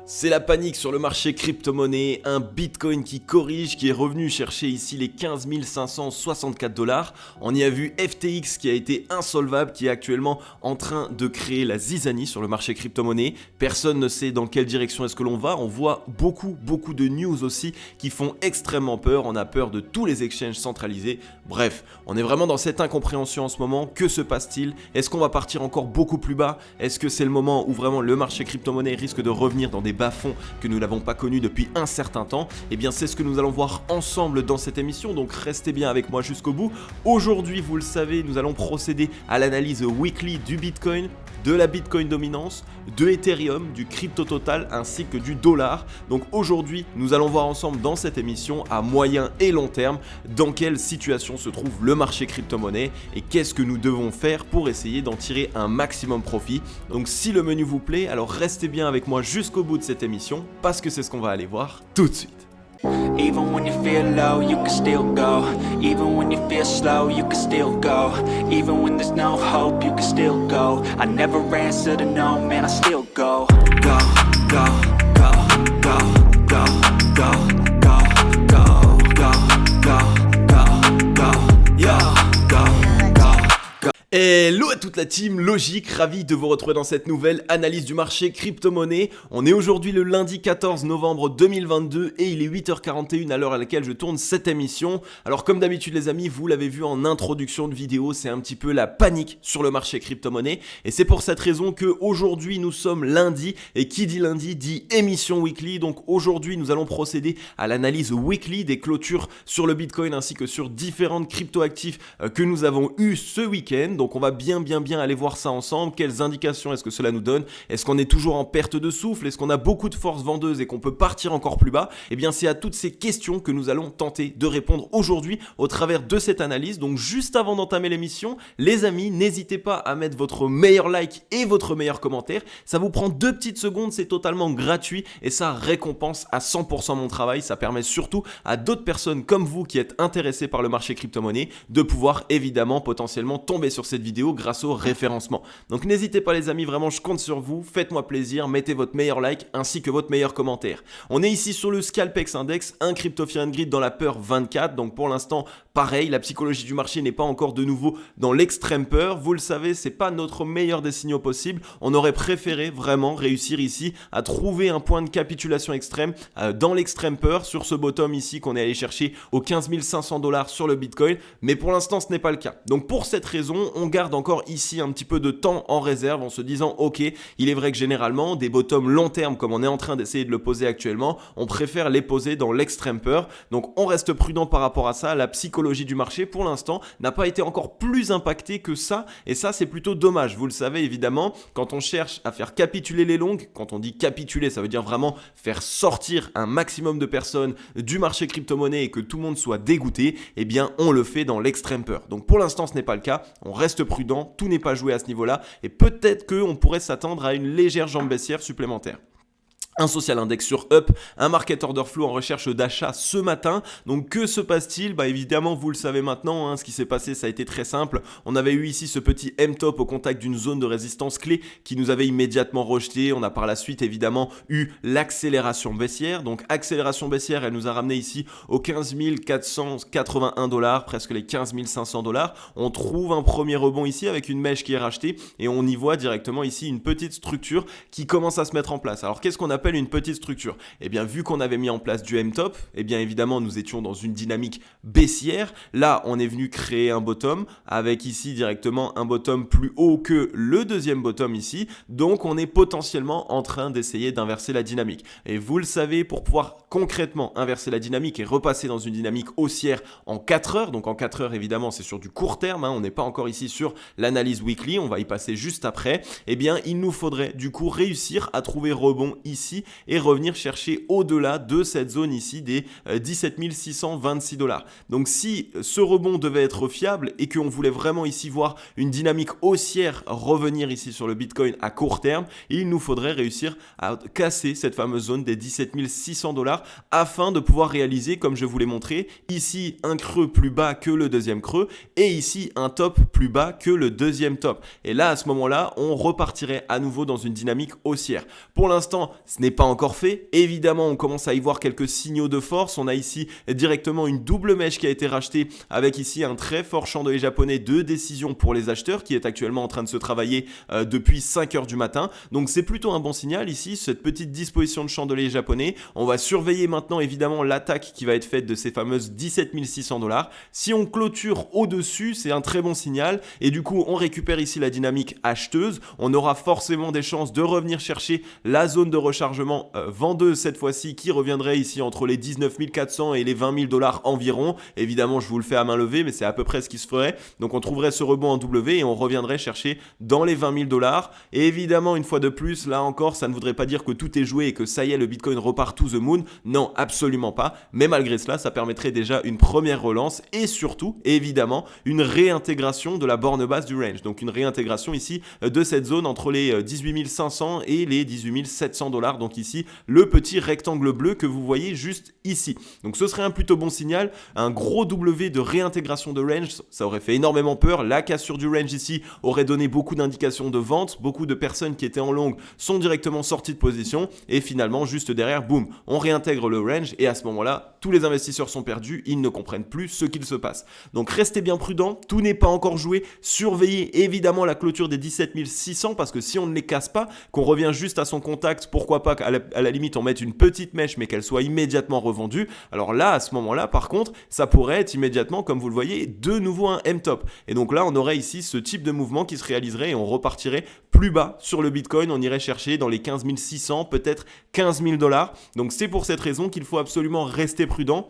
C'est la panique sur le marché crypto-monnaie, un Bitcoin qui corrige, qui est revenu chercher ici les 15 564 $. On y a vu FTX qui a été insolvable, qui est actuellement en train de créer la zizanie sur le marché crypto-monnaie. Personne ne sait dans quelle direction est-ce que l'on va. On voit beaucoup de news aussi qui font extrêmement peur. On a peur de tous les exchanges centralisés. Bref, on est vraiment dans cette incompréhension en ce moment. Que se passe-t-il? Est-ce qu'on va partir encore beaucoup plus bas? Est-ce que c'est le moment où vraiment le marché crypto-monnaie risque de revenir dans des bas-fonds que nous n'avons pas connus depuis un certain temps? Eh bien, c'est ce que nous allons voir ensemble dans cette émission, donc restez bien avec moi jusqu'au bout. Aujourd'hui, vous le savez, nous allons procéder à l'analyse weekly du Bitcoin, de la Bitcoin dominance, de Ethereum, du crypto total ainsi que du dollar. Donc aujourd'hui, nous allons voir ensemble dans cette émission à moyen et long terme dans quelle situation se trouve le marché crypto-monnaie et qu'est-ce que nous devons faire pour essayer d'en tirer un maximum profit. Donc si le menu vous plaît, alors restez bien avec moi jusqu'au bout de cette émission parce que c'est ce qu'on va aller voir tout de suite. Even when you feel low, you can still go. Even when you feel slow, you can still go. Even when there's no hope, you can still go. I never answer to no, man, I still go. Go, go, go, go, go, go, go, go, go, go, go, go, yo, go, go. Hello à toute la team Logique, ravi de vous retrouver dans cette nouvelle analyse du marché crypto-monnaie. On est aujourd'hui le lundi 14 novembre 2022 et il est 8h41 à l'heure à laquelle je tourne cette émission. Alors comme d'habitude les amis, vous l'avez vu en introduction de vidéo, c'est un petit peu la panique sur le marché crypto-monnaie. Et c'est pour cette raison qu'aujourd'hui nous sommes lundi et qui dit lundi dit émission weekly. Donc aujourd'hui nous allons procéder à l'analyse weekly des clôtures sur le Bitcoin ainsi que sur différentes crypto-actifs que nous avons eu ce week-end. Donc on va bien aller voir ça ensemble. Quelles indications est-ce que cela nous donne? Est-ce qu'on est toujours en perte de souffle? Est-ce qu'on a beaucoup de force vendeuse et qu'on peut partir encore plus bas? Eh bien c'est à toutes ces questions que nous allons tenter de répondre aujourd'hui au travers de cette analyse. Donc juste avant d'entamer l'émission, les amis, n'hésitez pas à mettre votre meilleur like et votre meilleur commentaire. Ça vous prend 2 petites secondes, c'est totalement gratuit et ça récompense à 100% mon travail. Ça permet surtout à d'autres personnes comme vous qui êtes intéressés par le marché crypto-monnaie de pouvoir évidemment potentiellement tomber sur cette vidéo grâce au référencement. Donc n'hésitez pas les amis, vraiment je compte sur vous, faites-moi plaisir, mettez votre meilleur like ainsi que votre meilleur commentaire. On est ici sur le Scalpex Index, un Crypto Fear and Greed dans la peur 24, donc pour l'instant pareil, la psychologie du marché n'est pas encore de nouveau dans l'extrême peur, vous le savez, c'est pas notre meilleur des signaux possible, on aurait préféré vraiment réussir ici à trouver un point de capitulation extrême dans l'extrême peur sur ce bottom ici qu'on est allé chercher aux 15 500 $ sur le Bitcoin, mais pour l'instant ce n'est pas le cas. Donc pour cette raison, on garde encore ici un petit peu de temps en réserve en se disant ok, il est vrai que généralement des bottoms long terme comme on est en train d'essayer de le poser actuellement, on préfère les poser dans l'extrême peur. Donc on reste prudent par rapport à ça. La psychologie du marché pour l'instant n'a pas été encore plus impactée que ça et ça c'est plutôt dommage. Vous le savez évidemment, quand on cherche à faire capituler les longues, quand on dit capituler ça veut dire vraiment faire sortir un maximum de personnes du marché crypto-monnaie et que tout le monde soit dégoûté, eh bien on le fait dans l'extrême peur. Donc pour l'instant ce n'est pas le cas, on reste prudent, tout n'est pas joué à ce niveau-là et peut-être qu'on pourrait s'attendre à une légère jambe baissière supplémentaire. Un social index sur Up, un market order flow en recherche d'achat ce matin. Donc que se passe-t-il? Évidemment vous le savez maintenant, ce qui s'est passé ça a été très simple. On avait eu ici ce petit M-top au contact d'une zone de résistance clé qui nous avait immédiatement rejeté. On a par la suite évidemment eu l'accélération baissière. Donc accélération baissière, elle nous a ramené ici aux 15 481 $, presque les 15 500 $. On trouve un premier rebond ici avec une mèche qui est rachetée et on y voit directement ici une petite structure qui commence à se mettre en place. Alors qu'est-ce qu'on appelle une petite structure? Eh bien vu qu'on avait mis en place du M-top, eh bien évidemment nous étions dans une dynamique baissière. Là on est venu créer un bottom avec ici directement un bottom plus haut que le deuxième bottom ici. Donc on est potentiellement en train d'essayer d'inverser la dynamique. Et vous le savez, pour pouvoir concrètement inverser la dynamique et repasser dans une dynamique haussière en 4 heures, donc en 4 heures évidemment c'est sur du court terme, on n'est pas encore ici sur l'analyse weekly, on va y passer juste après, eh bien il nous faudrait du coup réussir à trouver rebond ici et revenir chercher au-delà de cette zone ici des 17 626 $. Donc si ce rebond devait être fiable et qu'on voulait vraiment ici voir une dynamique haussière revenir ici sur le Bitcoin à court terme, il nous faudrait réussir à casser cette fameuse zone des 17 600 $ afin de pouvoir réaliser, comme je vous l'ai montré, ici un creux plus bas que le deuxième creux et ici un top plus bas que le deuxième top. Et là, à ce moment-là, on repartirait à nouveau dans une dynamique haussière. Pour l'instant, ce n'est pas encore fait. Évidemment, on commence à y voir quelques signaux de force. On a ici directement une double mèche qui a été rachetée avec ici un très fort chandelier japonais de décision pour les acheteurs qui est actuellement en train de se travailler depuis 5 heures du matin. Donc c'est plutôt un bon signal ici, cette petite disposition de chandelier japonais. On va surveiller maintenant évidemment l'attaque qui va être faite de ces fameuses 17 600 $. Si on clôture au-dessus, c'est un très bon signal et du coup on récupère ici la dynamique acheteuse. On aura forcément des chances de revenir chercher la zone de rechargement vendeuse cette fois-ci qui reviendrait ici entre les 19 400 et les 20 000 $ environ. Évidemment, je vous le fais à main levée, mais c'est à peu près ce qui se ferait. Donc on trouverait ce rebond en W et on reviendrait chercher dans les 20 000 $. Et évidemment, une fois de plus, là encore, ça ne voudrait pas dire que tout est joué et que ça y est, le Bitcoin repart to the moon. Non, absolument pas. Mais malgré cela, ça permettrait déjà une première relance et surtout, évidemment, une réintégration de la borne basse du range. Donc une réintégration ici de cette zone entre les 18 500 et les 18 700 $. Donc ici, le petit rectangle bleu que vous voyez juste ici. Donc ce serait un plutôt bon signal. Un gros W de réintégration de range, ça aurait fait énormément peur. La cassure du range ici aurait donné beaucoup d'indications de vente. Beaucoup de personnes qui étaient en long sont directement sorties de position. Et finalement, juste derrière, boum, on réintègre le range. Et à ce moment-là, tous les investisseurs sont perdus. Ils ne comprennent plus ce qu'il se passe. Donc restez bien prudents. Tout n'est pas encore joué. Surveillez évidemment la clôture des 17 600 parce que si on ne les casse pas, qu'on revient juste à son contact, pourquoi pas qu'à la limite on mette une petite mèche mais qu'elle soit immédiatement revendue. Alors là, à ce moment-là, par contre, ça pourrait être immédiatement, comme vous le voyez, de nouveau un M-top. Et donc là, on aurait ici ce type de mouvement qui se réaliserait et on repartirait plus bas sur le Bitcoin. On irait chercher dans les 15 600, peut-être 15 000 $. Donc c'est pour cette raison qu'il faut absolument rester prudent.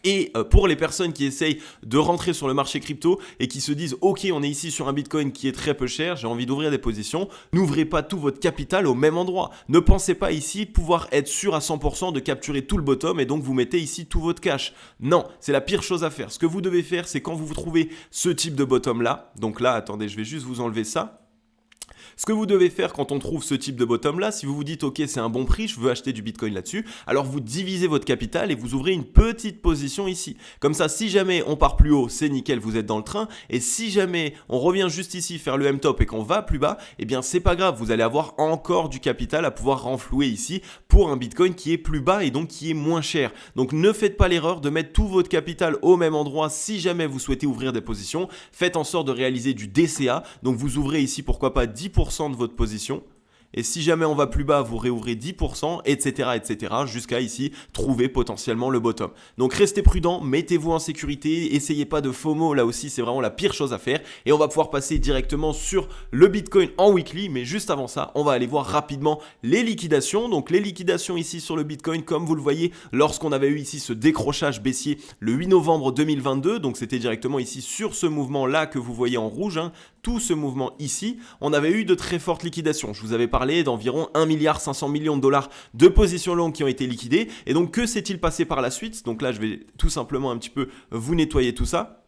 Et pour les personnes qui essayent de rentrer sur le marché crypto et qui se disent « Ok, on est ici sur un Bitcoin qui est très peu cher, j'ai envie d'ouvrir des positions », n'ouvrez pas tout votre capital au même endroit. Ne pensez pas ici pouvoir être sûr à 100% de capturer tout le bottom et donc vous mettez ici tout votre cash. Non, c'est la pire chose à faire. Ce que vous devez faire, c'est quand vous trouvez ce type de bottom là, donc là, attendez, je vais juste vous enlever ça. Ce que vous devez faire quand on trouve ce type de bottom là, si vous vous dites ok c'est un bon prix, je veux acheter du Bitcoin là-dessus, alors vous divisez votre capital et vous ouvrez une petite position ici. Comme ça, si jamais on part plus haut, c'est nickel, vous êtes dans le train. Et si jamais on revient juste ici faire le M-top et qu'on va plus bas, eh bien c'est pas grave, vous allez avoir encore du capital à pouvoir renflouer ici pour un Bitcoin qui est plus bas et donc qui est moins cher. Donc ne faites pas l'erreur de mettre tout votre capital au même endroit si jamais vous souhaitez ouvrir des positions. Faites en sorte de réaliser du DCA, donc vous ouvrez ici pourquoi pas 10% de votre position. Et si jamais on va plus bas, vous réouvrez 10%, etc., etc., jusqu'à ici, trouver potentiellement le bottom. Donc restez prudent, mettez-vous en sécurité, essayez pas de FOMO, là aussi c'est vraiment la pire chose à faire. Et on va pouvoir passer directement sur le Bitcoin en weekly, mais juste avant ça, on va aller voir rapidement les liquidations. Donc les liquidations ici sur le Bitcoin, comme vous le voyez, lorsqu'on avait eu ici ce décrochage baissier le 8 novembre 2022, donc c'était directement ici sur ce mouvement-là que vous voyez en rouge, tout ce mouvement ici, on avait eu de très fortes liquidations. Je vous avais parlé d'environ 1,5 milliard $ de positions longues qui ont été liquidées. Et donc, que s'est-il passé par la suite? Donc là, je vais tout simplement un petit peu vous nettoyer tout ça.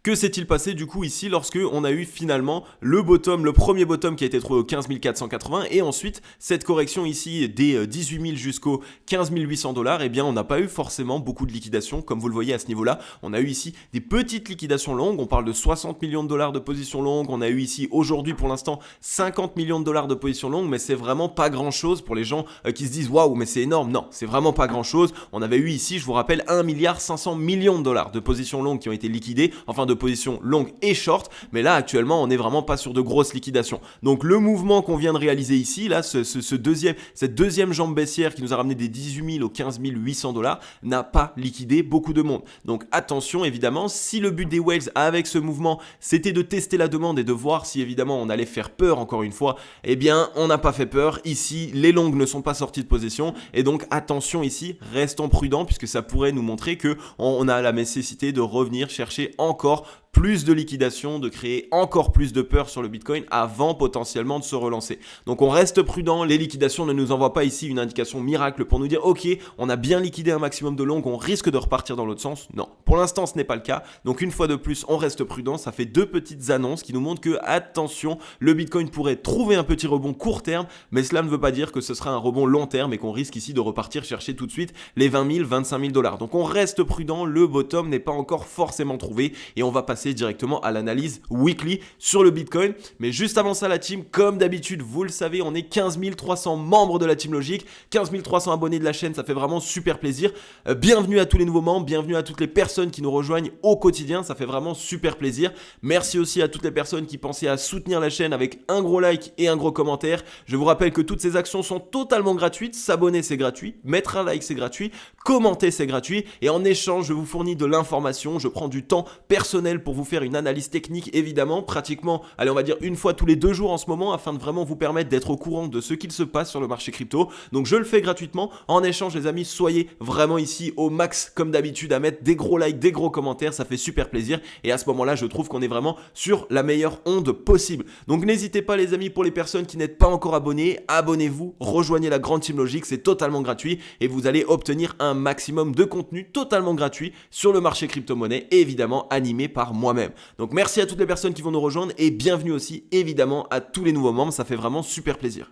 Que s'est-il passé du coup ici lorsque on a eu finalement le bottom, le premier bottom qui a été trouvé au 15 480 et ensuite cette correction ici des 18 000 jusqu'aux 15 800 $, eh bien on n'a pas eu forcément beaucoup de liquidations comme vous le voyez à ce niveau-là. On a eu ici des petites liquidations longues, on parle de 60 millions de $ de positions longues, on a eu ici aujourd'hui pour l'instant 50 millions de $ de positions longues, mais c'est vraiment pas grand-chose pour les gens qui se disent waouh mais c'est énorme. Non, c'est vraiment pas grand-chose. On avait eu ici, je vous rappelle, 1,5 milliard $ de positions longues qui ont été liquidées, enfin de positions longues et short, mais là actuellement on n'est vraiment pas sur de grosses liquidations. Donc le mouvement qu'on vient de réaliser ici, là, cette deuxième jambe baissière qui nous a ramené des 18 000 aux 15 800 $, n'a pas liquidé beaucoup de monde. Donc attention évidemment, si le but des whales avec ce mouvement c'était de tester la demande et de voir si évidemment on allait faire peur encore une fois, eh bien on n'a pas fait peur. Ici les longues ne sont pas sorties de position et donc attention ici, restons prudents puisque ça pourrait nous montrer que on a la nécessité de revenir chercher encore plus de liquidation, de créer encore plus de peur sur le Bitcoin avant potentiellement de se relancer. Donc on reste prudent, les liquidations ne nous envoient pas ici une indication miracle pour nous dire ok, on a bien liquidé un maximum de longues, on risque de repartir dans l'autre sens. Non, pour l'instant ce n'est pas le cas. Donc une fois de plus, on reste prudent, ça fait deux petites annonces qui nous montrent que attention, le Bitcoin pourrait trouver un petit rebond court terme, mais cela ne veut pas dire que ce sera un rebond long terme et qu'on risque ici de repartir chercher tout de suite les 20 000, 25 000 $. Donc on reste prudent, le bottom n'est pas encore forcément trouvé et on va passer passer directement à l'analyse weekly sur le Bitcoin. Mais juste avant ça la team, comme d'habitude, vous le savez, on est 15 300 membres de la Team Logic, 15 300 abonnés de la chaîne, ça fait vraiment super plaisir. Bienvenue à tous les nouveaux membres, bienvenue à toutes les personnes qui nous rejoignent au quotidien, ça fait vraiment super plaisir. Merci aussi à toutes les personnes qui pensaient à soutenir la chaîne avec un gros like et un gros commentaire. Je vous rappelle que toutes ces actions sont totalement gratuites, s'abonner c'est gratuit, mettre un like c'est gratuit, commenter c'est gratuit et en échange je vous fournis de l'information, je prends du temps personnel pour vous faire une analyse technique évidemment, pratiquement, allez on va dire une fois tous les 2 jours en ce moment afin de vraiment vous permettre d'être au courant de ce qu'il se passe sur le marché crypto. Donc je le fais gratuitement. En échange les amis, soyez vraiment ici au max comme d'habitude à mettre des gros likes, des gros commentaires, ça fait super plaisir et à ce moment-là je trouve qu'on est vraiment sur la meilleure onde possible. Donc n'hésitez pas les amis, pour les personnes qui n'êtes pas encore abonnés, abonnez-vous, rejoignez la grande Team Logic, c'est totalement gratuit et vous allez obtenir un maximum de contenu totalement gratuit sur le marché crypto-monnaie et évidemment animé par moi-même. Donc merci à toutes les personnes qui vont nous rejoindre et bienvenue aussi évidemment à tous les nouveaux membres, ça fait vraiment super plaisir.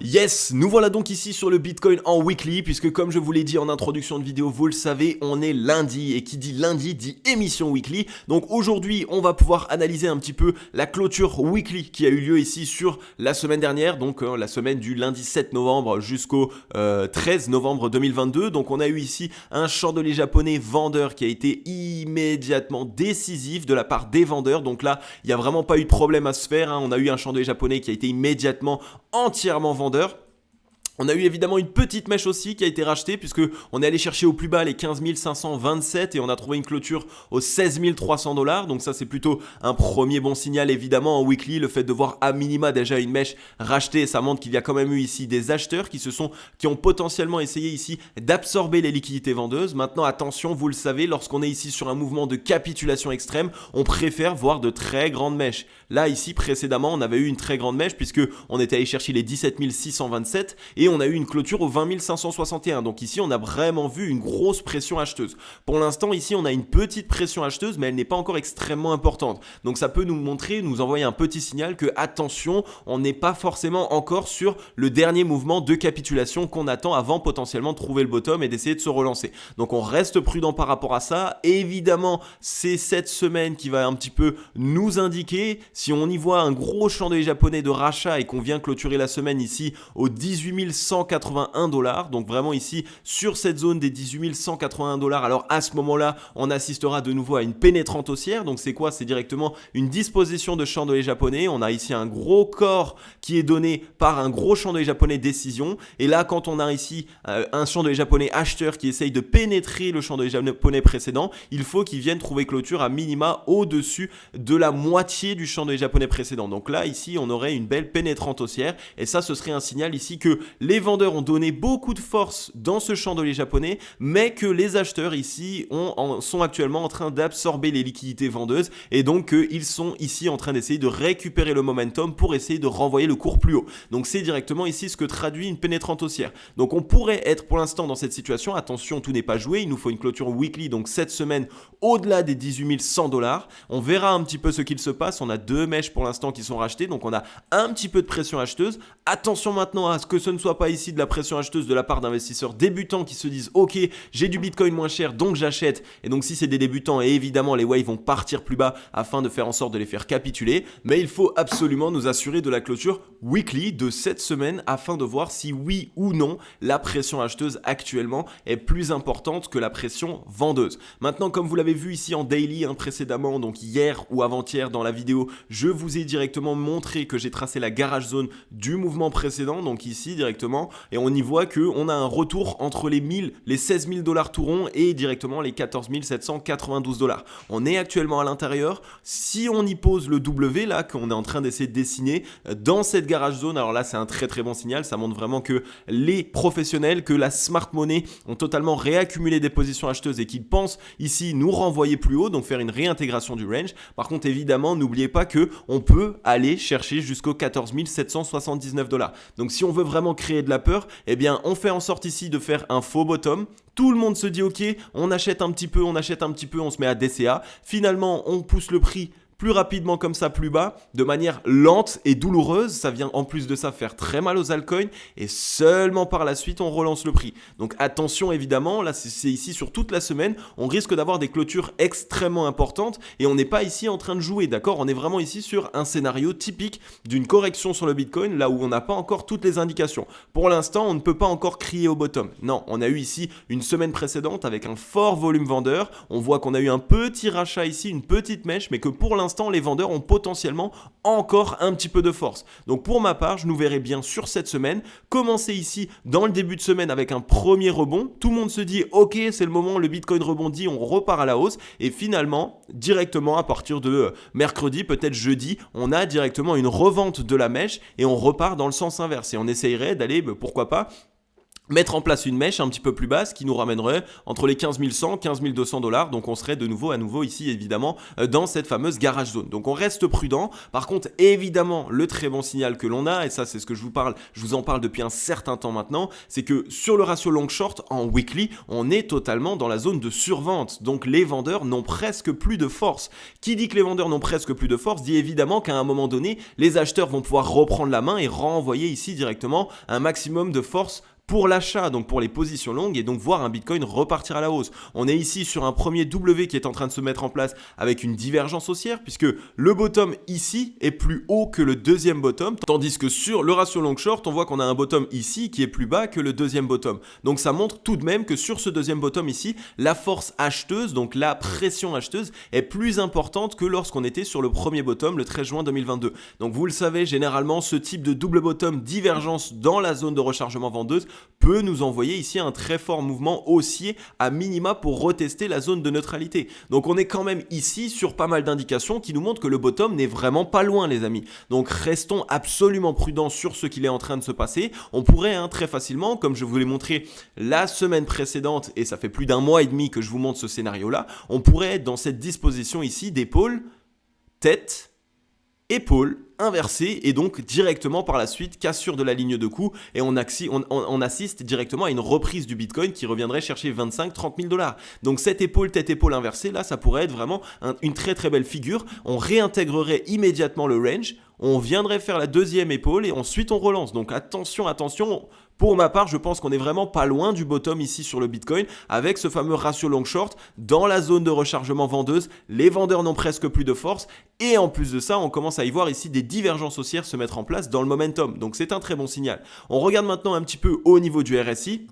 Yes, nous voilà donc ici sur le Bitcoin en weekly puisque comme je vous l'ai dit en introduction de vidéo, vous le savez, on est lundi et qui dit lundi dit émission weekly. Donc aujourd'hui, on va pouvoir analyser un petit peu la clôture weekly qui a eu lieu ici sur la semaine dernière, donc la semaine du lundi 7 novembre jusqu'au 13 novembre 2022. Donc on a eu ici un chandelier japonais vendeur qui a été immédiatement décisif de la part des vendeurs. Donc là, il n'y a vraiment pas eu de problème à se faire, hein. On a eu un chandelier japonais qui a été immédiatement entièrement vendeur. On a eu évidemment une petite mèche aussi qui a été rachetée puisque on est allé chercher au plus bas les 15 527 et on a trouvé une clôture aux 16 300 $. Donc ça c'est plutôt un premier bon signal évidemment en weekly. Le fait de voir à minima déjà une mèche rachetée, ça montre qu'il y a quand même eu ici des acheteurs qui ont potentiellement essayé ici d'absorber les liquidités vendeuses. Maintenant attention, vous le savez, lorsqu'on est ici sur un mouvement de capitulation extrême, on préfère voir de très grandes mèches. Là ici précédemment on avait eu une très grande mèche puisque on était allé chercher les 17 627 et on a eu une clôture au 20 561. Donc ici, on a vraiment vu une grosse pression acheteuse. Pour l'instant, ici, on a une petite pression acheteuse, mais elle n'est pas encore extrêmement importante. Donc ça peut nous montrer, nous envoyer un petit signal que, attention, on n'est pas forcément encore sur le dernier mouvement de capitulation qu'on attend avant potentiellement de trouver le bottom et d'essayer de se relancer. Donc on reste prudent par rapport à ça. Et évidemment, c'est cette semaine qui va un petit peu nous indiquer, si on y voit un gros chandelier japonais de rachat et qu'on vient clôturer la semaine ici au 18 181 $, donc vraiment ici sur cette zone des 18 181 $, alors à ce moment-là on assistera de nouveau à une pénétrante haussière. Donc c'est quoi? C'est directement une disposition de chandelier japonais. On a ici un gros corps qui est donné par un gros chandelier japonais décision, et là quand on a ici un chandelier japonais acheteur qui essaye de pénétrer le chandelier japonais précédent, il faut qu'il vienne trouver clôture à minima au-dessus de la moitié du chandelier japonais précédent. Donc là ici on aurait une belle pénétrante haussière et ça ce serait un signal ici que les vendeurs ont donné beaucoup de force dans ce chandelier japonais, mais que les acheteurs ici sont actuellement en train d'absorber les liquidités vendeuses et donc ils sont ici en train d'essayer de récupérer le momentum pour essayer de renvoyer le cours plus haut. Donc c'est directement ici ce que traduit une pénétrante haussière. Donc on pourrait être pour l'instant dans cette situation. Attention, tout n'est pas joué, il nous faut une clôture weekly, donc cette semaine au-delà des 18 100 $. On verra un petit peu ce qu'il se passe. On a 2 mèches pour l'instant qui sont rachetées, donc on a un petit peu de pression acheteuse. Attention maintenant à ce que ce ne soit pas ici de la pression acheteuse de la part d'investisseurs débutants qui se disent ok, j'ai du bitcoin moins cher donc j'achète, et donc si c'est des débutants, et évidemment les waves vont partir plus bas afin de faire en sorte de les faire capituler, mais il faut absolument nous assurer de la clôture weekly de cette semaine afin de voir si oui ou non la pression acheteuse actuellement est plus importante que la pression vendeuse. Maintenant, comme vous l'avez vu ici en daily précédemment, donc hier ou avant-hier dans la vidéo, je vous ai directement montré que j'ai tracé la garage zone du mouvement précédent, donc ici directement, et on y voit qu'on a un retour entre les 16 000 $ tout rond et directement les 14 792 $. On est actuellement à l'intérieur. Si on y pose le W là qu'on est en train d'essayer de dessiner dans cette garage zone, alors là c'est un très très bon signal, ça montre vraiment que les professionnels, que la smart money ont totalement réaccumulé des positions acheteuses et qu'ils pensent ici nous renvoyer plus haut, donc faire une réintégration du range. Par contre évidemment n'oubliez pas que on peut aller chercher jusqu'aux 14 779 $. Donc si on veut vraiment créer de la peur, eh bien on fait en sorte ici de faire un faux bottom. Tout le monde se dit ok, on achète un petit peu, on se met à DCA. Finalement on pousse le prix plus rapidement comme ça plus bas, de manière lente et douloureuse. Ça vient en plus de ça faire très mal aux altcoins et seulement par la suite on relance le prix. Donc attention évidemment, là c'est ici sur toute la semaine, on risque d'avoir des clôtures extrêmement importantes et on n'est pas ici en train de jouer, d'accord? On est vraiment ici sur un scénario typique d'une correction sur le Bitcoin, là où on n'a pas encore toutes les indications. Pour l'instant, on ne peut pas encore crier au bottom. Non, on a eu ici une semaine précédente avec un fort volume vendeur. On voit qu'on a eu un petit rachat ici, une petite mèche, mais que pour l'instant, les vendeurs ont potentiellement encore un petit peu de force. Donc pour ma part, je nous verrai bien sur cette semaine commencer ici dans le début de semaine avec un premier rebond. Tout le monde se dit ok, c'est le moment, le Bitcoin rebondit, on repart à la hausse et finalement directement à partir de mercredi, peut-être jeudi, on a directement une revente de la mèche et on repart dans le sens inverse et on essayerait d'aller, pourquoi pas, mettre en place une mèche un petit peu plus basse qui nous ramènerait entre les 15 100 15 200 $. Donc on serait de nouveau ici évidemment dans cette fameuse garage zone. Donc on reste prudent. Par contre évidemment le très bon signal que l'on a, et ça c'est ce que je vous en parle depuis un certain temps maintenant, c'est que sur le ratio long short en weekly, on est totalement dans la zone de survente. Donc les vendeurs n'ont presque plus de force. Qui dit que les vendeurs n'ont presque plus de force dit évidemment qu'à un moment donné, les acheteurs vont pouvoir reprendre la main et renvoyer ici directement un maximum de force pour l'achat, donc pour les positions longues, et donc voir un Bitcoin repartir à la hausse. On est ici sur un premier W qui est en train de se mettre en place avec une divergence haussière, puisque le bottom ici est plus haut que le deuxième bottom, tandis que sur le ratio long short, on voit qu'on a un bottom ici qui est plus bas que le deuxième bottom. Donc ça montre tout de même que sur ce deuxième bottom ici, la force acheteuse, donc la pression acheteuse, est plus importante que lorsqu'on était sur le premier bottom le 13 juin 2022. Donc vous le savez, généralement, ce type de double bottom divergence dans la zone de rechargement vendeuse peut nous envoyer ici un très fort mouvement haussier à minima pour retester la zone de neutralité. Donc on est quand même ici sur pas mal d'indications qui nous montrent que le bottom n'est vraiment pas loin les amis. Donc restons absolument prudents sur ce qu'il est en train de se passer. On pourrait très facilement, comme je vous l'ai montré la semaine précédente, et ça fait plus d'un mois et demi que je vous montre ce scénario là, on pourrait être dans cette disposition ici d'épaule, tête, épaule, inversé et donc directement par la suite cassure de la ligne de coup et on assiste directement à une reprise du Bitcoin qui reviendrait chercher 25-30 000 $. Donc cette épaule, tête épaule inversée là, ça pourrait être vraiment une très très belle figure. On réintégrerait immédiatement le range, on viendrait faire la deuxième épaule et ensuite on relance. Donc attention. Pour ma part, je pense qu'on est vraiment pas loin du bottom ici sur le Bitcoin avec ce fameux ratio long short dans la zone de rechargement vendeuse. Les vendeurs n'ont presque plus de force et en plus de ça, on commence à y voir ici des divergences haussières se mettre en place dans le momentum. Donc c'est un très bon signal. On regarde maintenant un petit peu au niveau du RSI.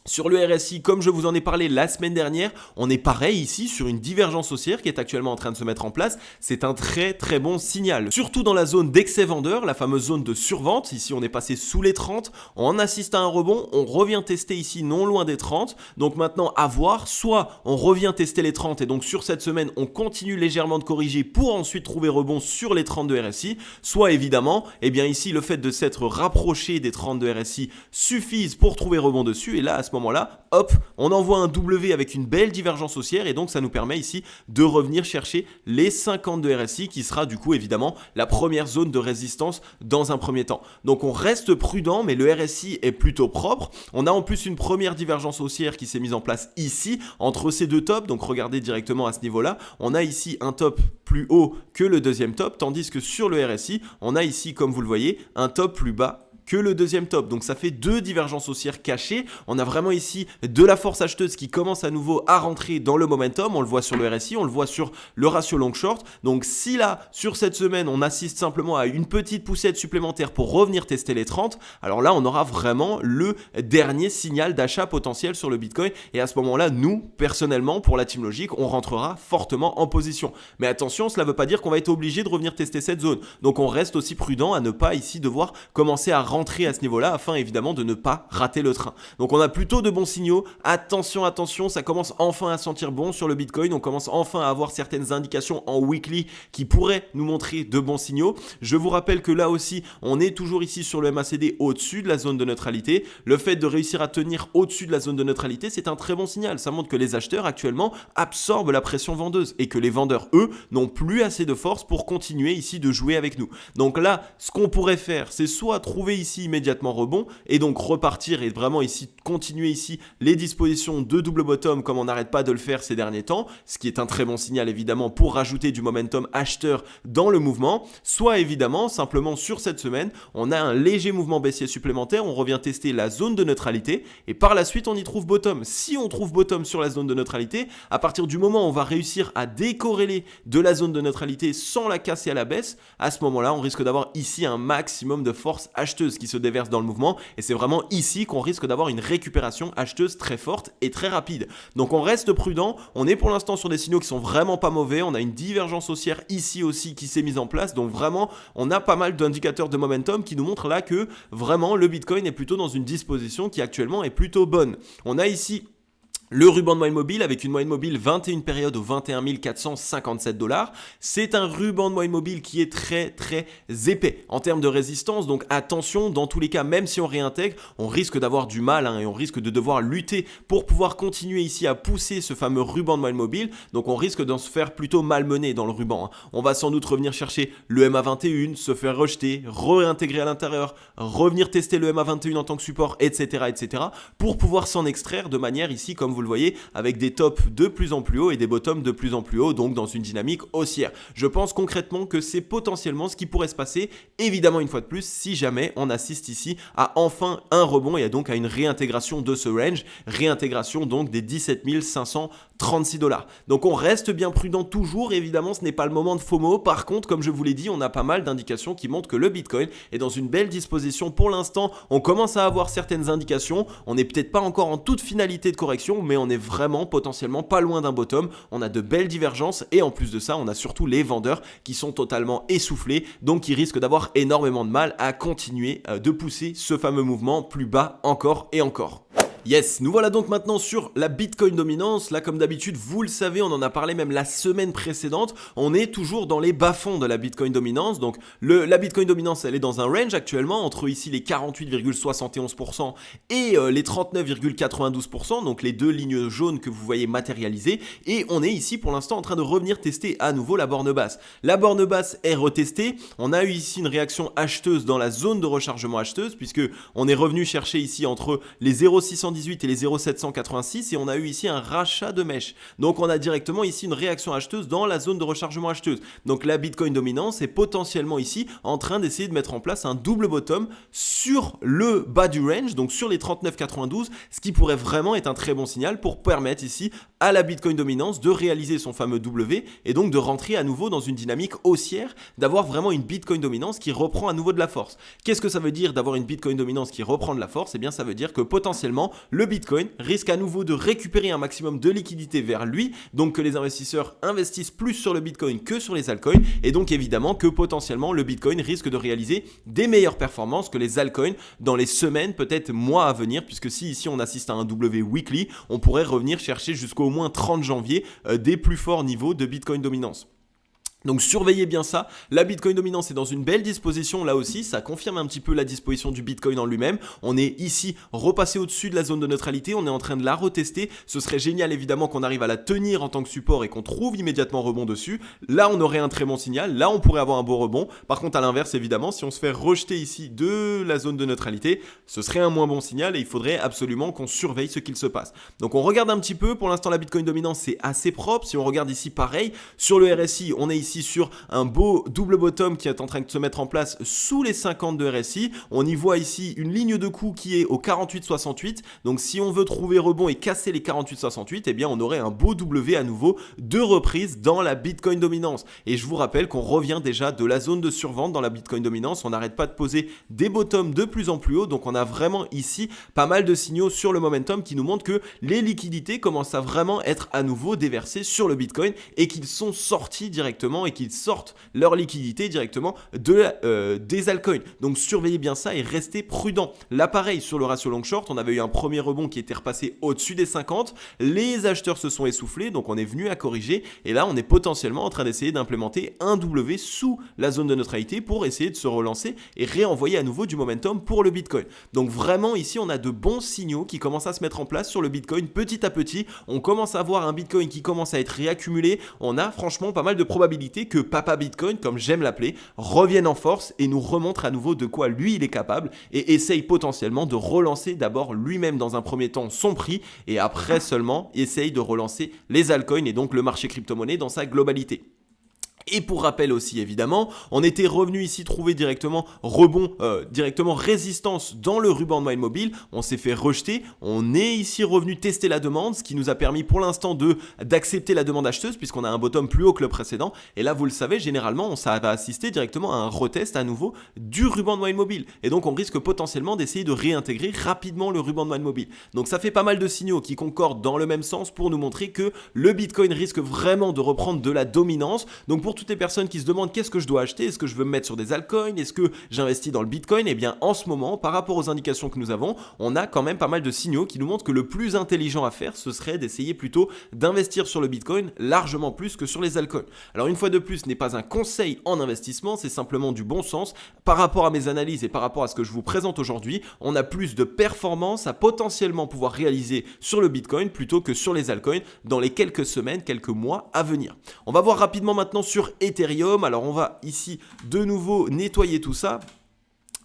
Sur le RSI, comme je vous en ai parlé la semaine dernière, on est pareil ici sur une divergence haussière qui est actuellement en train de se mettre en place. C'est un très très bon signal. Surtout dans la zone d'excès vendeur, la fameuse zone de survente. Ici, on est passé sous les 30. On assiste à un rebond. On revient tester ici non loin des 30. Donc maintenant, à voir. Soit on revient tester les 30 et donc sur cette semaine, on continue légèrement de corriger pour ensuite trouver rebond sur les 30 de RSI. Soit évidemment, eh bien ici, le fait de s'être rapproché des 30 de RSI suffise pour trouver rebond dessus. Et là, à ce moment-là, hop, on envoie un W avec une belle divergence haussière et donc ça nous permet ici de revenir chercher les 50 de RSI qui sera du coup évidemment la première zone de résistance dans un premier temps. Donc on reste prudent mais le RSI est plutôt propre. On a en plus une première divergence haussière qui s'est mise en place ici entre ces deux tops. Donc regardez directement à ce niveau-là, on a ici un top plus haut que le deuxième top tandis que sur le RSI, on a ici comme vous le voyez un top plus bas que le deuxième top. Donc ça fait deux divergences haussières cachées. On a vraiment ici de la force acheteuse qui commence à nouveau à rentrer dans le momentum. On le voit sur le RSI, on le voit sur le ratio long short. Donc si là, sur cette semaine, on assiste simplement à une petite poussette supplémentaire pour revenir tester les 30, alors là, on aura vraiment le dernier signal d'achat potentiel sur le Bitcoin. Et à ce moment-là, nous, personnellement, pour la Team Logic, on rentrera fortement en position. Mais attention, cela ne veut pas dire qu'on va être obligé de revenir tester cette zone. Donc on reste aussi prudent à ne pas ici devoir commencer à rentrer à ce niveau-là afin évidemment de ne pas rater le train. Donc on a plutôt de bons signaux. Attention, ça commence enfin à sentir bon sur le Bitcoin. On commence enfin à avoir certaines indications en weekly qui pourraient nous montrer de bons signaux. Je vous rappelle que là aussi, on est toujours ici sur le MACD au-dessus de la zone de neutralité. Le fait de réussir à tenir au-dessus de la zone de neutralité, c'est un très bon signal. Ça montre que les acheteurs actuellement absorbent la pression vendeuse et que les vendeurs, eux, n'ont plus assez de force pour continuer ici de jouer avec nous. Donc là, ce qu'on pourrait faire, c'est soit trouver ici ici immédiatement rebond et donc repartir et vraiment ici continuer ici les dispositions de double bottom comme on n'arrête pas de le faire ces derniers temps, ce qui est un très bon signal évidemment pour rajouter du momentum acheteur dans le mouvement, soit évidemment simplement sur cette semaine on a un léger mouvement baissier supplémentaire, on revient tester la zone de neutralité et par la suite on y trouve bottom. Si on trouve bottom sur la zone de neutralité, à partir du moment où on va réussir à décorréler de la zone de neutralité sans la casser à la baisse, à ce moment-là on risque d'avoir ici un maximum de force acheteuse qui se déverse dans le mouvement et c'est vraiment ici qu'on risque d'avoir une récupération acheteuse très forte et très rapide. Donc on reste prudent, on est pour l'instant sur des signaux qui sont vraiment pas mauvais, on a une divergence haussière ici aussi qui s'est mise en place, donc vraiment on a pas mal d'indicateurs de momentum qui nous montrent là que vraiment le Bitcoin est plutôt dans une disposition qui actuellement est plutôt bonne. On a ici le ruban de moyenne mobile avec une moyenne mobile 21 périodes au 21 457 $. C'est un ruban de moyenne mobile qui est très épais en termes de résistance. Donc attention, dans tous les cas, même si on réintègre, on risque d'avoir du mal et on risque de devoir lutter pour pouvoir continuer ici à pousser ce fameux ruban de moyenne mobile. Donc on risque d'en se faire plutôt malmener dans le ruban. On va sans doute revenir chercher le MA21, se faire rejeter, réintégrer à l'intérieur, revenir tester le MA21 en tant que support, etc. pour pouvoir s'en extraire de manière ici, comme vous le voyez, avec des tops de plus en plus hauts et des bottoms de plus en plus hauts, donc dans une dynamique haussière. Je pense concrètement que c'est potentiellement ce qui pourrait se passer, évidemment une fois de plus, si jamais on assiste ici à enfin un rebond et donc à une réintégration de ce range, réintégration donc des 17 536 $. Donc on reste bien prudent toujours, évidemment ce n'est pas le moment de FOMO, par contre comme je vous l'ai dit, on a pas mal d'indications qui montrent que le Bitcoin est dans une belle disposition pour l'instant, on commence à avoir certaines indications, on n'est peut-être pas encore en toute finalité de correction, mais on est vraiment potentiellement pas loin d'un bottom, on a de belles divergences et en plus de ça on a surtout les vendeurs qui sont totalement essoufflés, donc qui risquent d'avoir énormément de mal à continuer de pousser ce fameux mouvement plus bas encore et encore. Yes, nous voilà donc maintenant sur la Bitcoin dominance. Là, comme d'habitude, vous le savez, on en a parlé même la semaine précédente. On est toujours dans les bas-fonds de la Bitcoin dominance. Donc, la Bitcoin dominance, elle est dans un range actuellement entre ici les 48,71% et les 39,92%. Donc, les deux lignes jaunes que vous voyez matérialisées. Et on est ici pour l'instant en train de revenir tester à nouveau la borne basse. La borne basse est retestée. On a eu ici une réaction acheteuse dans la zone de rechargement acheteuse puisque on est revenu chercher ici entre les 0,618 et les 0,786 et on a eu ici un rachat de mèche. Donc on a directement ici une réaction acheteuse dans la zone de rechargement acheteuse. Donc la Bitcoin dominance est potentiellement ici en train d'essayer de mettre en place un double bottom sur le bas du range, donc sur les 39,92, ce qui pourrait vraiment être un très bon signal pour permettre ici à la Bitcoin dominance de réaliser son fameux W et donc de rentrer à nouveau dans une dynamique haussière, d'avoir vraiment une Bitcoin dominance qui reprend à nouveau de la force. Qu'est-ce que ça veut dire d'avoir une Bitcoin dominance qui reprend de la force? Eh bien ça veut dire que potentiellement le Bitcoin risque à nouveau de récupérer un maximum de liquidité vers lui, donc que les investisseurs investissent plus sur le Bitcoin que sur les altcoins, et donc évidemment que potentiellement le Bitcoin risque de réaliser des meilleures performances que les altcoins dans les semaines, peut-être mois à venir, puisque si ici on assiste à un W weekly, on pourrait revenir chercher jusqu'au moins 30 janvier des plus forts niveaux de Bitcoin dominance. Donc surveillez bien ça, la Bitcoin dominance est dans une belle disposition là aussi, ça confirme un petit peu la disposition du Bitcoin en lui-même. On est ici repassé au-dessus de la zone de neutralité, on est en train de la retester, ce serait génial évidemment qu'on arrive à la tenir en tant que support et qu'on trouve immédiatement rebond dessus. Là on aurait un très bon signal, là on pourrait avoir un beau rebond. Par contre à l'inverse évidemment, si on se fait rejeter ici de la zone de neutralité, ce serait un moins bon signal et il faudrait absolument qu'on surveille ce qu'il se passe. Donc on regarde un petit peu, pour l'instant la Bitcoin dominance c'est assez propre, si on regarde ici pareil, sur le RSI on est ici sur un beau double bottom qui est en train de se mettre en place sous les 50 de RSI. On y voit ici une ligne de coup qui est au 48,68. Donc si on veut trouver rebond et casser les 48,68, eh bien on aurait un beau W à nouveau de reprise dans la Bitcoin dominance. Et je vous rappelle qu'on revient déjà de la zone de survente dans la Bitcoin dominance. On n'arrête pas de poser des bottoms de plus en plus haut. Donc on a vraiment ici pas mal de signaux sur le momentum qui nous montrent que les liquidités commencent à vraiment être à nouveau déversées sur le Bitcoin et qu'ils sont sortis directement et qu'ils sortent leur liquidité directement des altcoins. Donc surveillez bien ça et restez prudent. Là pareil, sur le ratio long short, on avait eu un premier rebond qui était repassé au-dessus des 50. Les acheteurs se sont essoufflés, donc on est venu à corriger. Et là, on est potentiellement en train d'essayer d'implémenter un W sous la zone de neutralité pour essayer de se relancer et réenvoyer à nouveau du momentum pour le Bitcoin. Donc vraiment ici, on a de bons signaux qui commencent à se mettre en place sur le Bitcoin petit à petit. On commence à voir un Bitcoin qui commence à être réaccumulé. On a franchement pas mal de probabilités probabilité que Papa Bitcoin, comme j'aime l'appeler, revienne en force et nous remontre à nouveau de quoi lui il est capable et essaye potentiellement de relancer d'abord lui-même dans un premier temps son prix et après seulement essaye de relancer les altcoins et donc le marché crypto-monnaie dans sa globalité. Et pour rappel aussi évidemment, on était revenu ici trouver directement directement résistance dans le ruban de Mind Mobile, on s'est fait rejeter, on est ici revenu tester la demande, ce qui nous a permis pour l'instant d'accepter la demande acheteuse puisqu'on a un bottom plus haut que le précédent, et là vous le savez, généralement ça va assister directement à un retest à nouveau du ruban de Mind Mobile, et donc on risque potentiellement d'essayer de réintégrer rapidement le ruban de Mind Mobile. Donc ça fait pas mal de signaux qui concordent dans le même sens pour nous montrer que le Bitcoin risque vraiment de reprendre de la dominance. Donc pour toutes les personnes qui se demandent qu'est-ce que je dois acheter, est-ce que je veux me mettre sur des altcoins, est-ce que j'investis dans le Bitcoin, et bien en ce moment, par rapport aux indications que nous avons, on a quand même pas mal de signaux qui nous montrent que le plus intelligent à faire, ce serait d'essayer plutôt d'investir sur le Bitcoin largement plus que sur les altcoins. Alors une fois de plus, ce n'est pas un conseil en investissement, c'est simplement du bon sens. Par rapport à mes analyses et par rapport à ce que je vous présente aujourd'hui, on a plus de performance à potentiellement pouvoir réaliser sur le Bitcoin plutôt que sur les altcoins dans les quelques semaines, quelques mois à venir. On va voir rapidement maintenant sur Ethereum. Alors on va ici de nouveau nettoyer tout ça.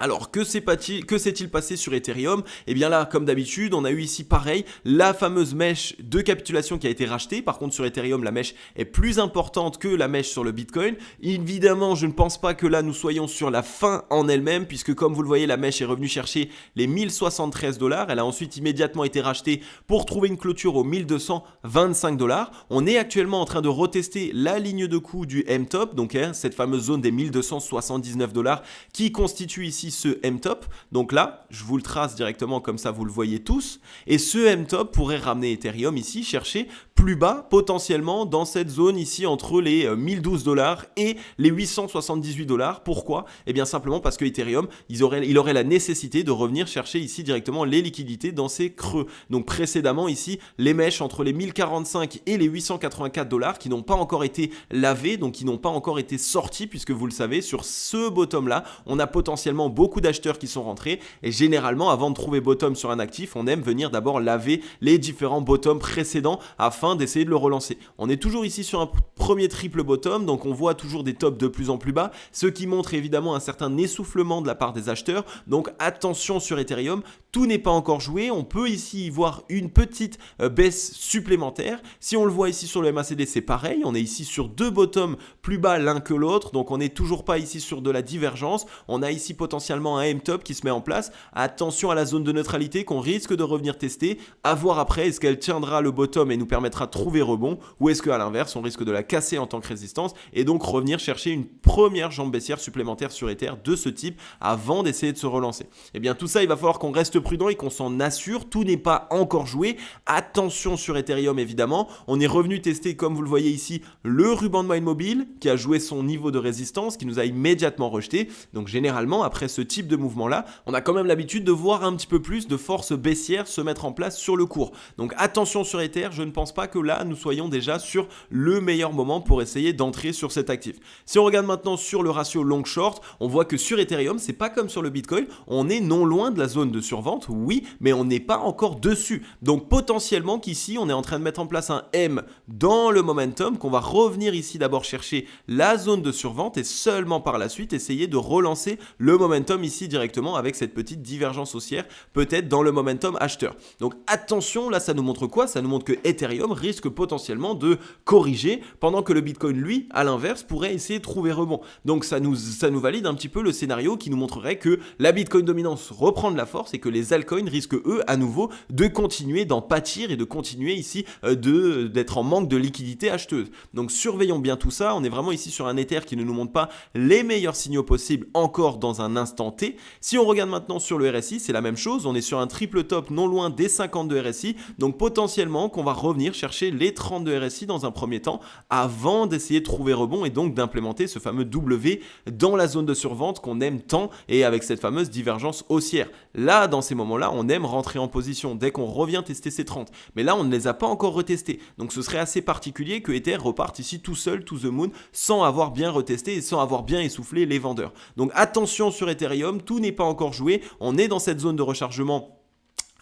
Alors, que s'est-il passé sur Ethereum? Eh bien là, comme d'habitude, on a eu ici pareil, la fameuse mèche de capitulation qui a été rachetée. Par contre, sur Ethereum, la mèche est plus importante que la mèche sur le Bitcoin. Évidemment, je ne pense pas que là, nous soyons sur la fin en elle-même, puisque comme vous le voyez, la mèche est revenue chercher les 1073 $. Elle a ensuite immédiatement été rachetée pour trouver une clôture aux 1225 $. On est actuellement en train de retester la ligne de coût du M-Top, donc cette fameuse zone des 1279 $ qui constitue ici ce M-Top. Donc là, je vous le trace directement comme ça, vous le voyez tous. Et ce M-Top pourrait ramener Ethereum ici, chercher plus bas potentiellement dans cette zone ici entre les 1012 $ et les 878 $. Pourquoi? Eh bien simplement parce que Ethereum, il aurait la nécessité de revenir chercher ici directement les liquidités dans ces creux. Donc précédemment ici, les mèches entre les 1045 et les 884 $ qui n'ont pas encore été lavées, donc qui n'ont pas encore été sortis, puisque vous le savez, sur ce bottom là, on a potentiellement beaucoup d'acheteurs qui sont rentrés et généralement avant de trouver bottom sur un actif, on aime venir d'abord laver les différents bottoms précédents afin d'essayer de le relancer. On est toujours ici sur un premier triple bottom, donc on voit toujours des tops de plus en plus bas, ce qui montre évidemment un certain essoufflement de la part des acheteurs. Donc attention sur Ethereum, tout n'est pas encore joué, on peut ici voir une petite baisse supplémentaire. Si on le voit ici sur le MACD, c'est pareil, on est ici sur deux bottoms plus bas l'un que l'autre, donc on n'est toujours pas ici sur de la divergence. On a ici potentiellement un M-Top qui se met en place. Attention à la zone de neutralité qu'on risque de revenir tester, à voir après est-ce qu'elle tiendra le bottom et nous permettra de trouver rebond, ou est-ce qu'à l'inverse on risque de la casser en tant que résistance et donc revenir chercher une première jambe baissière supplémentaire sur Ether de ce type avant d'essayer de se relancer. Et bien tout ça, il va falloir qu'on reste prudent et qu'on s'en assure, tout n'est pas encore joué. Attention sur Ethereum évidemment, on est revenu tester comme vous le voyez ici le ruban de Mind Mobile qui a joué son niveau de résistance, qui nous a immédiatement rejeté. Donc généralement après ce type de mouvement là, on a quand même l'habitude de voir un petit peu plus de force baissière se mettre en place sur le cours. Donc attention sur Ether, je ne pense pas que là nous soyons déjà sur le meilleur moment pour essayer d'entrer sur cet actif. Si on regarde maintenant sur le ratio long short, on voit que sur Ethereum, c'est pas comme sur le Bitcoin, on est non loin de la zone de survente, oui, mais on n'est pas encore dessus. Donc potentiellement qu'ici on est en train de mettre en place un M dans le momentum, qu'on va revenir ici d'abord chercher la zone de survente et seulement par la suite essayer de relancer le momentum ici directement avec cette petite divergence haussière peut-être dans le momentum acheteur. Donc attention, là ça nous montre quoi? Ça nous montre que Ethereum risque potentiellement de corriger pendant que le Bitcoin lui à l'inverse pourrait essayer de trouver rebond. Donc ça nous valide un petit peu le scénario qui nous montrerait que la Bitcoin dominance reprend de la force et que les altcoins risquent eux à nouveau de continuer d'en pâtir et de continuer ici d'être en manque de liquidité acheteuse. Donc surveillons bien tout ça, on est vraiment ici sur un Ether qui ne nous montre pas les meilleurs signaux possibles encore dans un instant T. Si on regarde maintenant sur le RSI, c'est la même chose, on est sur un triple top non loin des 52 RSI, donc potentiellement qu'on va revenir chercher les 32 RSI dans un premier temps avant d'essayer de trouver rebond et donc d'implémenter ce fameux W dans la zone de survente qu'on aime tant et avec cette fameuse divergence haussière. Là, dans ces moments-là, on aime rentrer en position dès qu'on revient tester ces 30. Mais là, on ne les a pas encore retestés. Donc ce serait assez particulier que Ether reparte ici tout seul, to the moon, sans avoir bien retesté et sans avoir bien essoufflé les vendeurs. Donc attention sur Ethereum, tout n'est pas encore joué. On est dans cette zone de rechargement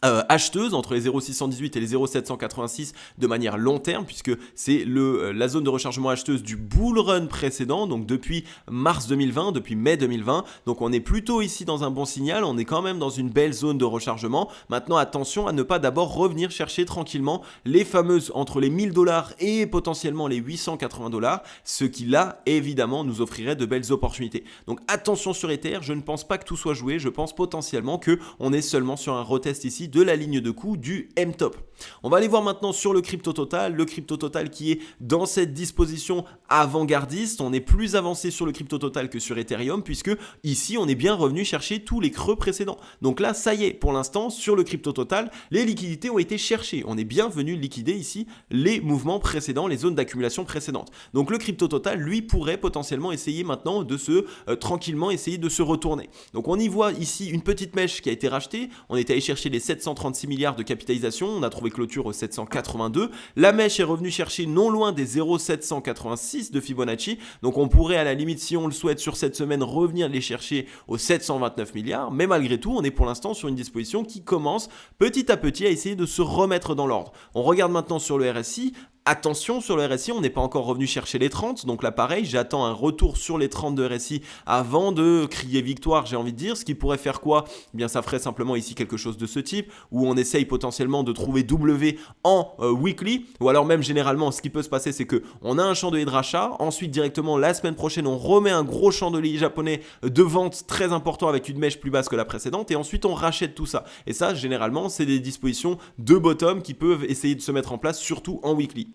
acheteuse entre les 0,618 et les 0,786 de manière long terme, puisque c'est la zone de rechargement acheteuse du bull run précédent, donc depuis mars 2020, depuis mai 2020. Donc on est plutôt ici dans un bon signal, on est quand même dans une belle zone de rechargement. Maintenant attention à ne pas d'abord revenir chercher tranquillement les fameuses entre les $1000 et potentiellement les $880, ce qui là évidemment nous offrirait de belles opportunités. Donc attention sur Ether, je ne pense pas que tout soit joué, je pense potentiellement qu'on est seulement sur un retest ici de la ligne de coup du M-Top. On va aller voir maintenant sur le crypto total qui est dans cette disposition avant-gardiste. On est plus avancé sur le crypto total que sur Ethereum, puisque ici on est bien revenu chercher tous les creux précédents. Donc là ça y est, pour l'instant sur le crypto total, les liquidités ont été cherchées. On est bien venu liquider ici les mouvements précédents, les zones d'accumulation précédentes. Donc le crypto total lui pourrait potentiellement essayer maintenant de tranquillement essayer de se retourner. Donc on y voit ici une petite mèche qui a été rachetée. On est allé chercher les 736 milliards de capitalisation, on a trouvé clôture au 782. La mèche est revenue chercher non loin des 0,786 de Fibonacci. Donc on pourrait à la limite, si on le souhaite sur cette semaine, revenir les chercher aux 729 milliards. Mais malgré tout, on est pour l'instant sur une disposition qui commence petit à petit à essayer de se remettre dans l'ordre. On regarde maintenant sur le RSI. Attention, sur le RSI, on n'est pas encore revenu chercher les 30, donc là pareil, j'attends un retour sur les 30 de RSI avant de crier victoire, j'ai envie de dire, ce qui pourrait faire quoi ? Eh bien ça ferait simplement ici quelque chose de ce type, où on essaye potentiellement de trouver W en weekly, ou alors même généralement ce qui peut se passer c'est qu'on a un chandelier de rachat, ensuite directement la semaine prochaine on remet un gros chandelier japonais de vente très important avec une mèche plus basse que la précédente, et ensuite on rachète tout ça. Et ça généralement c'est des dispositions de bottom qui peuvent essayer de se mettre en place, surtout en weekly.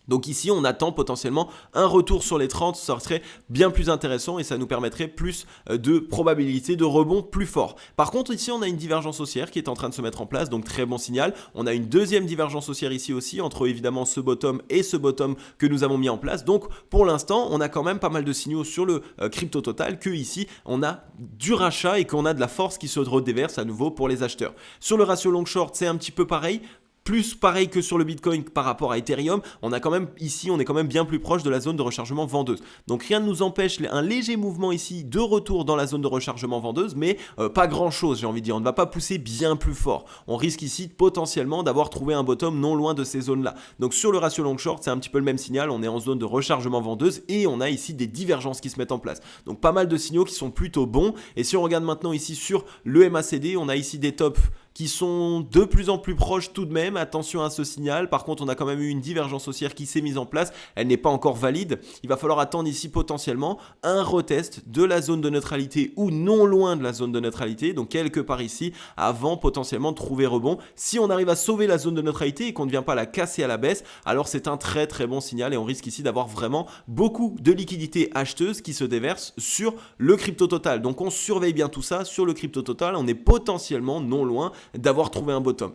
Donc ici, on attend potentiellement un retour sur les 30, ça serait bien plus intéressant et ça nous permettrait plus de probabilité de rebond plus fort. Par contre, ici, on a une divergence haussière qui est en train de se mettre en place, donc très bon signal. On a une deuxième divergence haussière ici aussi, entre évidemment ce bottom et ce bottom que nous avons mis en place. Donc pour l'instant, on a quand même pas mal de signaux sur le crypto total que ici, on a du rachat et qu'on a de la force qui se redéverse à nouveau pour les acheteurs. Sur le ratio long short, c'est un petit peu pareil. Plus pareil que sur le Bitcoin par rapport à Ethereum, on a quand même ici, on est quand même bien plus proche de la zone de rechargement vendeuse. Donc rien ne nous empêche un léger mouvement ici de retour dans la zone de rechargement vendeuse, mais pas grand chose, j'ai envie de dire. On ne va pas pousser bien plus fort. On risque ici potentiellement d'avoir trouvé un bottom non loin de ces zones-là. Donc sur le ratio long short, c'est un petit peu le même signal. On est en zone de rechargement vendeuse et on a ici des divergences qui se mettent en place. Donc pas mal de signaux qui sont plutôt bons. Et si on regarde maintenant ici sur le MACD, on a ici des tops qui sont de plus en plus proches tout de même. Attention à ce signal. Par contre, on a quand même eu une divergence haussière qui s'est mise en place. Elle n'est pas encore valide. Il va falloir attendre ici potentiellement un retest de la zone de neutralité ou non loin de la zone de neutralité, donc quelque part ici, avant potentiellement de trouver rebond. Si on arrive à sauver la zone de neutralité et qu'on ne vient pas la casser à la baisse, alors c'est un très très bon signal et on risque ici d'avoir vraiment beaucoup de liquidités acheteuses qui se déversent sur le crypto total. Donc on surveille bien tout ça. Sur le crypto total, on est potentiellement non loin d'avoir trouvé un bottom.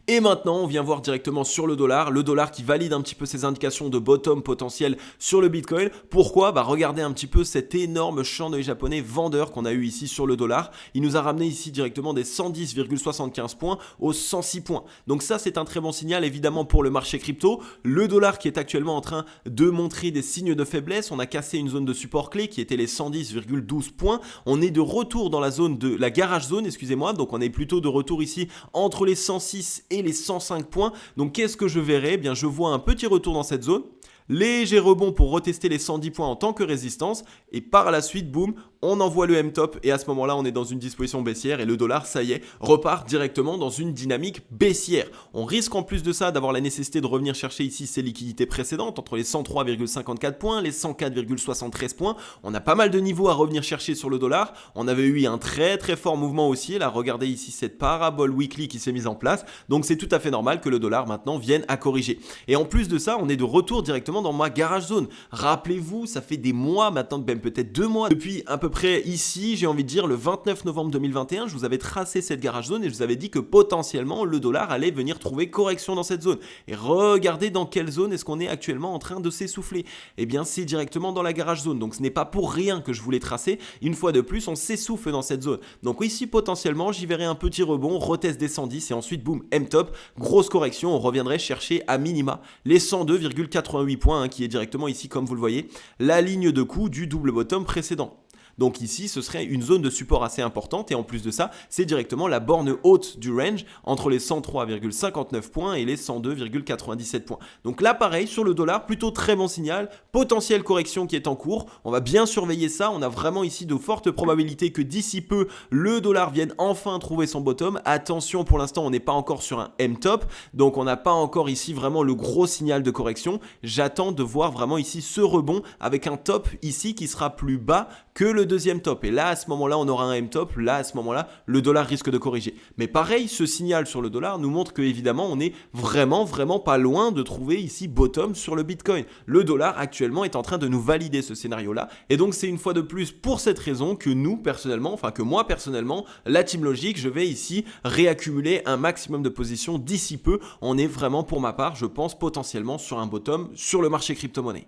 Et maintenant, on vient voir directement sur le dollar qui valide un petit peu ses indications de bottom potentiel sur le Bitcoin. Pourquoi ? Regardez un petit peu cet énorme chandelier japonais vendeur qu'on a eu ici sur le dollar. Il nous a ramené ici directement des 110,75 points aux 106 points. Donc ça, c'est un très bon signal évidemment pour le marché crypto. Le dollar qui est actuellement en train de montrer des signes de faiblesse. On a cassé une zone de support clé qui était les 110,12 points. On est de retour dans la zone de la garage zone, excusez-moi. Donc on est plutôt de retour ici entre les 106 et les 105 points. Donc qu'est-ce que je verrai ? Eh bien, je vois un petit retour dans cette zone. Léger rebond pour retester les 110 points en tant que résistance et par la suite, boum, on envoie le M-Top et à ce moment-là, on est dans une disposition baissière et le dollar, ça y est, repart directement dans une dynamique baissière. On risque en plus de ça d'avoir la nécessité de revenir chercher ici ces liquidités précédentes entre les 103,54 points, les 104,73 points. On a pas mal de niveaux à revenir chercher sur le dollar. On avait eu un très très fort mouvement haussier. Là, regardez ici cette parabole weekly qui s'est mise en place. Donc c'est tout à fait normal que le dollar maintenant vienne à corriger. Et en plus de ça, on est de retour directement dans ma garage zone. Rappelez-vous, ça fait des mois maintenant, même peut-être 2 mois, depuis à peu près ici, j'ai envie de dire le 29 novembre 2021, je vous avais tracé cette garage zone et je vous avais dit que potentiellement le dollar allait venir trouver correction dans cette zone. Et regardez dans quelle zone est-ce qu'on est actuellement en train de s'essouffler. Eh bien, c'est directement dans la garage zone. Donc ce n'est pas pour rien que je voulais tracer. Une fois de plus, on s'essouffle dans cette zone. Donc ici, potentiellement, j'y verrai un petit rebond, retest des 110 et ensuite, boum, M-Top, grosse correction. On reviendrait chercher à minima les 102,88 points qui est directement ici, comme vous le voyez, la ligne de coup du double bottom précédent. Donc ici, ce serait une zone de support assez importante et en plus de ça, c'est directement la borne haute du range entre les 103,59 points et les 102,97 points. Donc là, pareil, sur le dollar, plutôt très bon signal, potentielle correction qui est en cours. On va bien surveiller ça. On a vraiment ici de fortes probabilités que d'ici peu, le dollar vienne enfin trouver son bottom. Attention, pour l'instant, on n'est pas encore sur un M-top, donc on n'a pas encore ici vraiment le gros signal de correction. J'attends de voir vraiment ici ce rebond avec un top ici qui sera plus bas que le deuxième top. Et là, à ce moment-là, on aura un M-top. Là, à ce moment-là, le dollar risque de corriger. Mais pareil, ce signal sur le dollar nous montre que évidemment, on est vraiment pas loin de trouver ici bottom sur le Bitcoin. Le dollar actuellement est en train de nous valider ce scénario-là. Et donc, c'est une fois de plus pour cette raison que nous, personnellement, enfin que moi, personnellement, la Team Logic, je vais ici réaccumuler un maximum de positions d'ici peu. On est vraiment, pour ma part, je pense potentiellement sur un bottom sur le marché crypto-monnaie.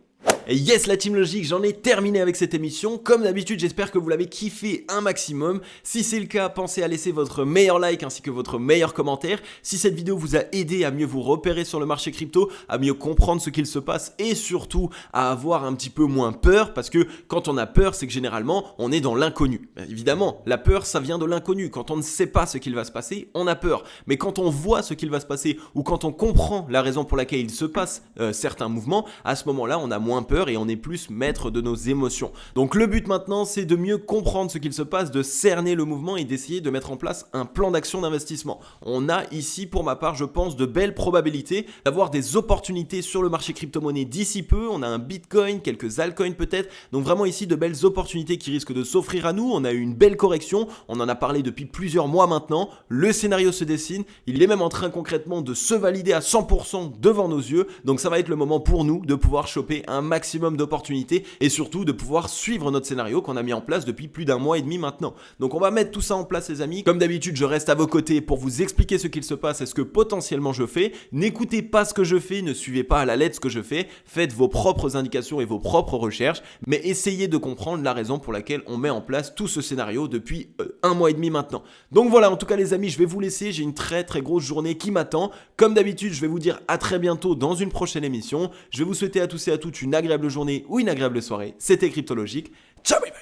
Et yes, la Team Logic, j'en ai terminé avec cette émission. Comme d'habitude, j'espère que vous l'avez kiffé un maximum. Si c'est le cas, pensez à laisser votre meilleur like ainsi que votre meilleur commentaire. Si cette vidéo vous a aidé à mieux vous repérer sur le marché crypto, à mieux comprendre ce qu'il se passe et surtout à avoir un petit peu moins peur, parce que quand on a peur, c'est que généralement, on est dans l'inconnu. Évidemment, la peur, ça vient de l'inconnu. Quand on ne sait pas ce qu'il va se passer, on a peur. Mais quand on voit ce qu'il va se passer ou quand on comprend la raison pour laquelle il se passe certains mouvements, à ce moment-là, on a moins peur et on est plus maître de nos émotions. Donc le but maintenant, c'est de mieux comprendre ce qu'il se passe, de cerner le mouvement et d'essayer de mettre en place un plan d'action d'investissement. On a ici, pour ma part, je pense, de belles probabilités d'avoir des opportunités sur le marché crypto-monnaie d'ici peu. On a un Bitcoin, quelques altcoins peut-être. Donc vraiment ici, de belles opportunités qui risquent de s'offrir à nous. On a eu une belle correction. On en a parlé depuis plusieurs mois maintenant. Le scénario se dessine. Il est même en train concrètement de se valider à 100% devant nos yeux. Donc ça va être le moment pour nous de pouvoir choper un maximum d'opportunités et surtout de pouvoir suivre notre scénario qu'on a mis en place depuis plus d'un mois et demi maintenant. Donc on va mettre tout ça en place les amis. Comme d'habitude, je reste à vos côtés pour vous expliquer ce qu'il se passe et ce que potentiellement je fais. N'écoutez pas ce que je fais, ne suivez pas à la lettre ce que je fais. Faites vos propres indications et vos propres recherches, mais essayez de comprendre la raison pour laquelle on met en place tout ce scénario depuis un mois et demi maintenant. Donc voilà, en tout cas les amis, je vais vous laisser. J'ai une très grosse journée qui m'attend. Comme d'habitude, je vais vous dire à très bientôt dans une prochaine émission. Je vais vous souhaiter à tous et à toutes une agréable journée ou une agréable soirée. C'était Crypto Logic. Ciao, bye bye.